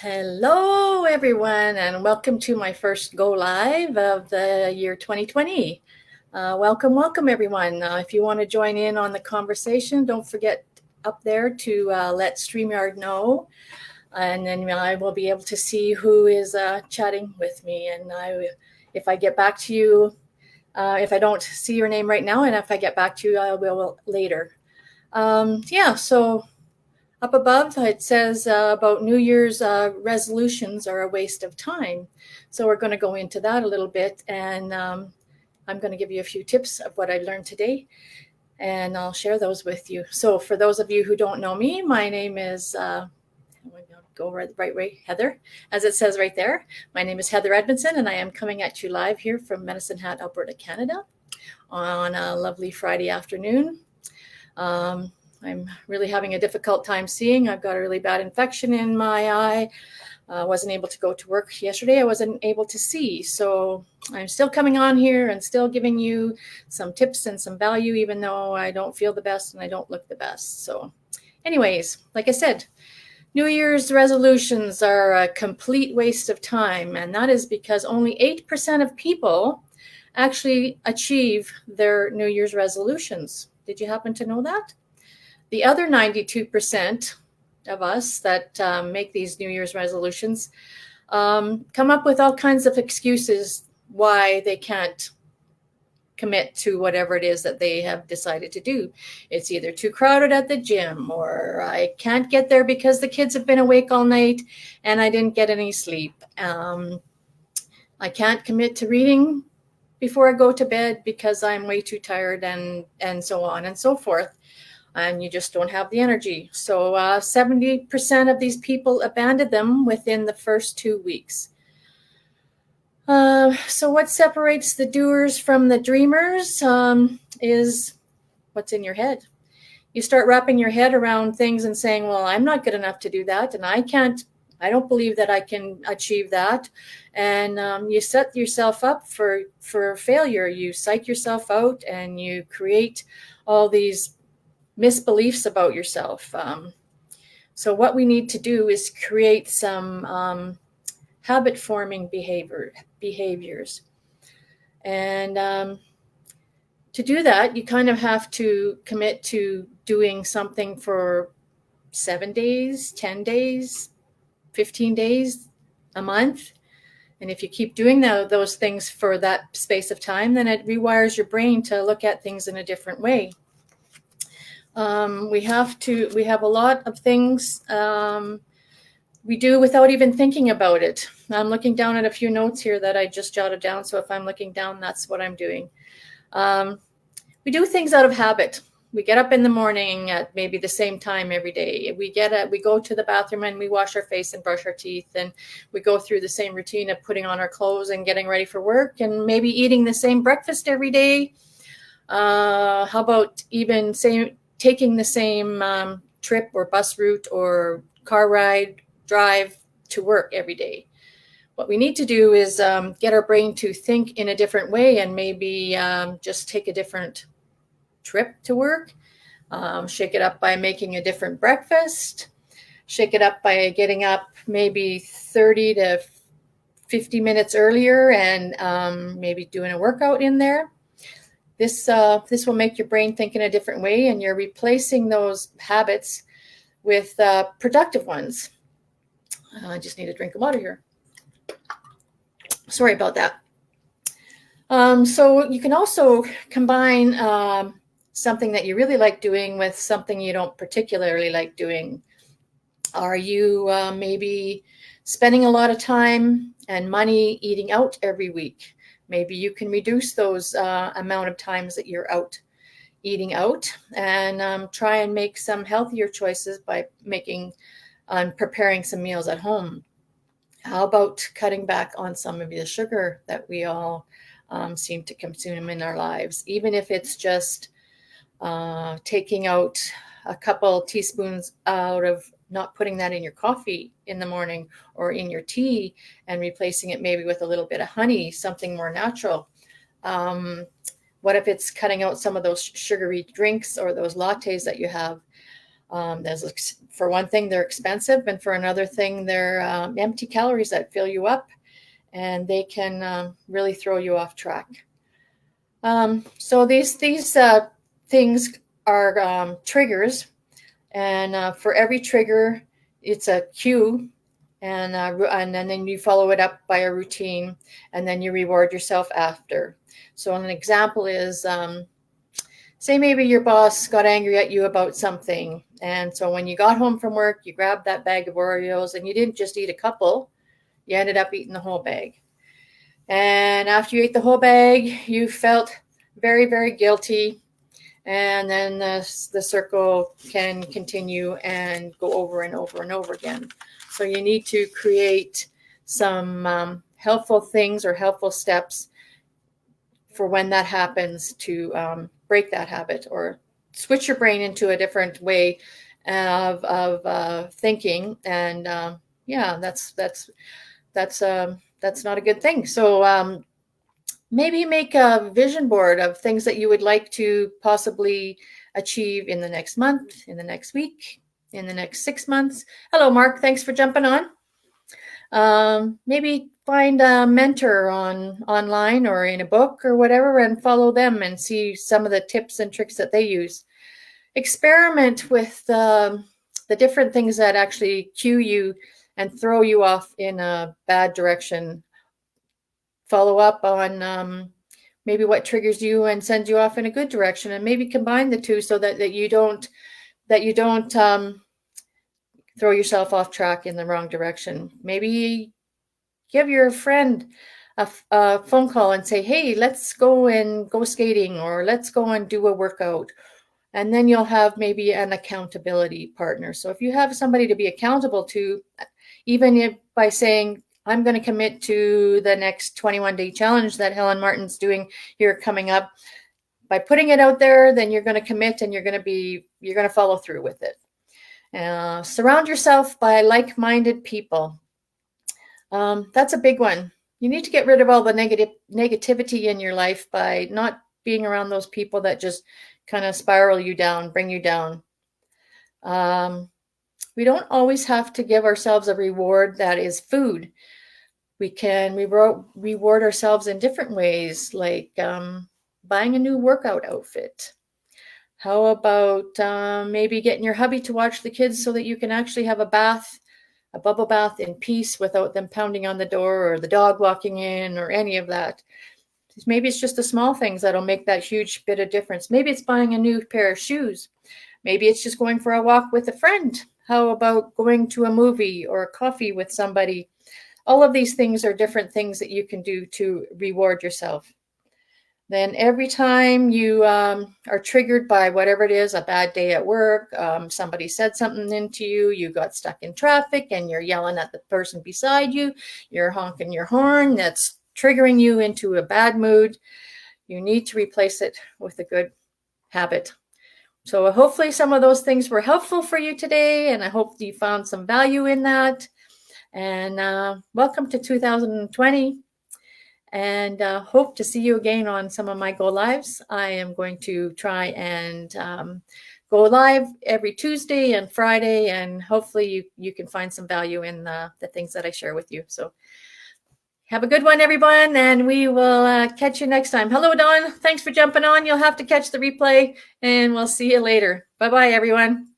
Hello, everyone, and welcome to my first go live of the year 2020. Welcome, everyone. If you want to join in on the conversation, don't forget up there to let StreamYard know, and then I will be able to see who is chatting with me. And if I get back to you, if I don't see your name right now, and if I get back to you, I will later. So up above, it says about New Year's resolutions are a waste of time. So we're going to go into that a little bit, and I'm going to give you a few tips of what I learned today, and I'll share those with you. So for those of you who don't know me, my name is, go right way, Heather, as it says right there. My name is Heather Edmondson, and I am coming at you live here from Medicine Hat, Alberta, Canada, on a lovely Friday afternoon. I'm really having a difficult time seeing. I've got a really bad infection in my eye. I wasn't able to go to work yesterday. I wasn't able to see. So I'm still coming on here and still giving you some tips and some value, even though I don't feel the best and I don't look the best. So anyways, like I said, New Year's resolutions are a complete waste of time. And that is because only 8% of people actually achieve their New Year's resolutions. Did you happen to know that? The other 92% of us that make these New Year's resolutions come up with all kinds of excuses why they can't commit to whatever it is that they have decided to do. It's either too crowded at the gym, or I can't get there because the kids have been awake all night and I didn't get any sleep. I can't commit to reading before I go to bed because I'm way too tired, and so on and so forth. And you just don't have the energy. So 70% of these people abandoned them within the first 2 weeks. So what separates the doers from the dreamers is what's in your head. You start wrapping your head around things and saying, well, I'm not good enough to do that, and I don't believe that I can achieve that. And you set yourself up for failure. You psych yourself out and you create all these misbeliefs about yourself. So what we need to do is create some habit forming behaviors. And to do that, you kind of have to commit to doing something for 7 days, 10 days, 15 days, a month. And if you keep doing those things for that space of time, then it rewires your brain to look at things in a different way. We have a lot of things we do without even thinking about it. I'm looking down at a few notes here that I just jotted down. So if I'm looking down, that's what I'm doing. We do things out of habit. We get up in the morning at maybe the same time every day. We go to the bathroom and we wash our face and brush our teeth, and we go through the same routine of putting on our clothes and getting ready for work, and maybe eating the same breakfast every day. How about even taking the same trip or bus route or car drive to work every day? What we need to do is get our brain to think in a different way, and maybe just take a different trip to work. Shake it up by making a different breakfast. Shake it up by getting up maybe 30 to 50 minutes earlier and maybe doing a workout in there. This will make your brain think in a different way, and you're replacing those habits with productive ones. I just need a drink of water here. Sorry about that. So you can also combine something that you really like doing with something you don't particularly like doing. Are you maybe spending a lot of time and money eating out every week? Maybe you can reduce those amount of times that you're out eating out, and try and make some healthier choices by making and preparing some meals at home. How about cutting back on some of the sugar that we all seem to consume in our lives, even if it's just taking out a couple teaspoons out of not putting that in your coffee in the morning or in your tea, and replacing it maybe with a little bit of honey, something more natural. What if it's cutting out some of those sugary drinks or those lattes that you have? For one thing, they're expensive, and for another thing, they're empty calories that fill you up, and they can really throw you off track. So these things are triggers, and for every trigger, it's a cue, and then you follow it up by a routine, and then you reward yourself after. So an example is, say maybe your boss got angry at you about something, and so when you got home from work, you grabbed that bag of Oreos, and you didn't just eat a couple, you ended up eating the whole bag. And after you ate the whole bag, you felt very, very guilty. And then the circle can continue and go over and over and over again. So you need to create some helpful things or helpful steps for when that happens to break that habit or switch your brain into a different way of thinking. And yeah, that's not a good thing. So maybe make a vision board of things that you would like to possibly achieve in the next month, in the next week, in the next 6 months. Hello, Mark. Thanks for jumping on. Maybe find a mentor online or in a book or whatever and follow them and see some of the tips and tricks that they use. Experiment with the different things that actually cue you and throw you off in a bad direction. Follow up on maybe what triggers you and sends you off in a good direction, and maybe combine the two so that you don't throw yourself off track in the wrong direction. Maybe give your friend a phone call and say, hey, let's go skating, or let's go and do a workout. And then you'll have maybe an accountability partner. So if you have somebody to be accountable to, even by saying, I'm going to commit to the next 21-day challenge that Helen Martin's doing here coming up. By putting it out there, then you're going to commit and you're going to follow through with it. Surround yourself by like-minded people. That's a big one. You need to get rid of all the negativity in your life by not being around those people that just kind of spiral you down, bring you down. We don't always have to give ourselves a reward that is food. We can reward ourselves in different ways, like buying a new workout outfit. How about maybe getting your hubby to watch the kids so that you can actually have a bubble bath in peace without them pounding on the door or the dog walking in or any of that. Maybe it's just the small things that'll make that huge bit of difference. Maybe it's buying a new pair of shoes. Maybe it's just going for a walk with a friend. How about going to a movie or a coffee with somebody? All of these things are different things that you can do to reward yourself. Then every time you are triggered by whatever it is, a bad day at work, somebody said something into you, you got stuck in traffic and you're yelling at the person beside you, you're honking your horn, that's triggering you into a bad mood, you need to replace it with a good habit. So hopefully some of those things were helpful for you today, and I hope you found some value in that. And welcome to 2020, and hope to see you again on some of my Go Lives. I am going to try and go live every Tuesday and Friday, and hopefully you can find some value in the things that I share with you. So have a good one, everyone, and we will catch you next time. Hello, Dawn. Thanks for jumping on. You'll have to catch the replay, and we'll see you later. Bye-bye, everyone.